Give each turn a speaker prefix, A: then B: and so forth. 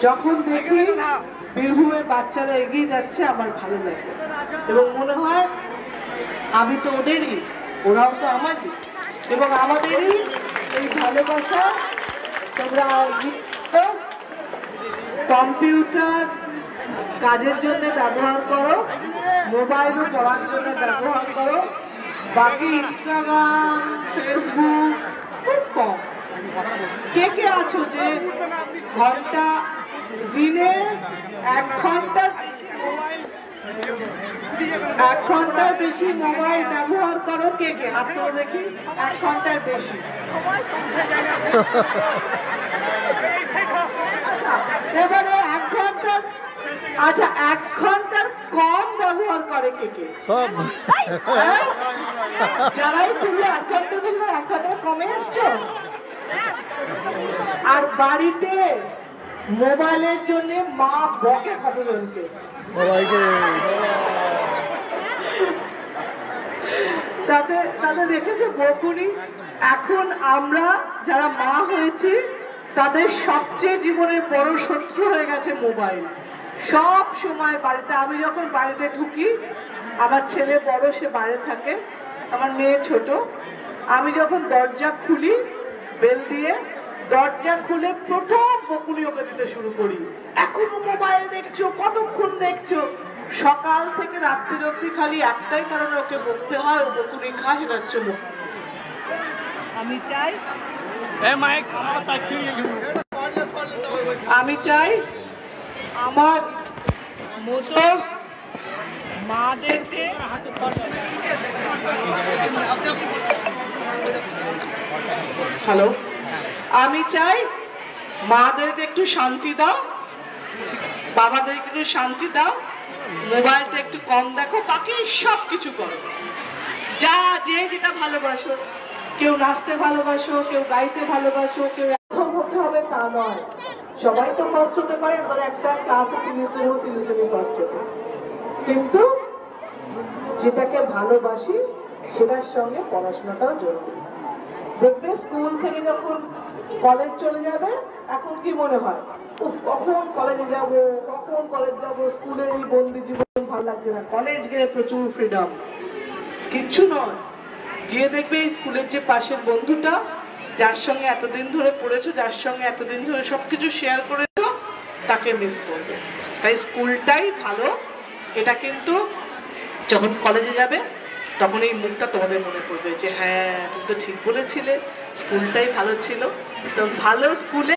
A: যখন দেখি বীরভূমের বাচ্চারা এগিয়ে যাচ্ছে আমার ভালো লাগে এবং মনে হয় আমি তো ওদেরই, ওরাও তো আমারই, এবং আমাদেরই এই ভালোবাসা তোমরা কম্পিউটার কাজের জন্য ব্যবহার করো, মোবাইলও পড়ার জন্য ব্যবহার করো, বাকি ইনস্টাগ্রাম ফেসবুক খুব কম। কে কে আছো যে ঘন্টা দিনে 1 ঘন্টার বেশি মোবাইল ব্যবহার করো? কে কে হাত তুলে দেখি। 1 ঘন্টার বেশি। এবারে 1 ঘন্টার, আচ্ছা 1 ঘন্টার কম ব্যবহার করে কে কে?
B: সব
A: যারাই তুমি 1 ঘন্টা দিলে 1 ঘন্টা কমে এসছো। আর বাড়িতে মোবাইলের জন্য মা বকে কতজনকে?
B: সবাইকে।
A: তাদের দেখেছো বকুনি? এখন আমরা যারা মা হয়েছি তাদের সবচেয়ে জীবনের বড় শত্রু হয়ে গেছে মোবাইল। সব সময় বাড়িতে, আমি যখন বাড়িতে ঢুকি, আমার ছেলে বড়, সে বাইরে থাকে, আমার মেয়ে ছোট, আমি যখন দরজা খুলি বেল দিয়ে, দরজা খুলে প্রথম বকুনি ওকে দিতে শুরু করি। এখনো মোবাইল দেখছো, কতক্ষণ দেখছো? সকাল থেকে রাত্রি অবধি খালি একটাই কারণে ওকে বকতে হয়, ও বকুনি খায়, হেরাচ্ছে মুখ। আমি চাই আমার মতো মাদেরকে হ্যালো আমি চাই মাদেরকে একটু শান্তি দাও, বাবাদেরকে একটু শান্তি দাও, মোবাইলটা একটু কম দেখো, বাকি সব কিছু করো, যা যে যেটা ভালোবাসো। কেউ নাচতে ভালোবাসো, কেউ গাইতে ভালোবাসো, কেউ এখন হতে হবে তা নয়। সবাই তো ফার্স্ট হতে পারে, মানে একটা ক্লাসে 3 ফার্স্ট হতে, কিন্তু যেটাকে ভালোবাসি সেটার সঙ্গে পড়াশোনাটাও জরুরি। দেখবে স্কুল থেকে যখন কলেজ চলে যাবে, এখন কি মনে হয়, কখন কলেজে যাব, কখন কলেজ যাব, স্কুলের এই বন্দি জীবন ভালো লাগছে না, কলেজ গিয়ে প্রচুর ফ্রিডম। কিচ্ছু নয়, গিয়ে দেখবে স্কুলের যে পাশের বন্ধুটা, যার সঙ্গে এতদিন ধরে পড়েছো, যার সঙ্গে এতদিন ধরে সবকিছু শেয়ার করেছো, তাকে মিস করবে। তাই স্কুলটাই ভালো। এটা কিন্তু যখন কলেজে যাবে তখন এই মুখটা তোমাদের মনে পড়বে যে হ্যাঁ তুমি তো ঠিক বলেছিলে, স্কুলটাই ভালো ছিল। তো ভালো স্কুলে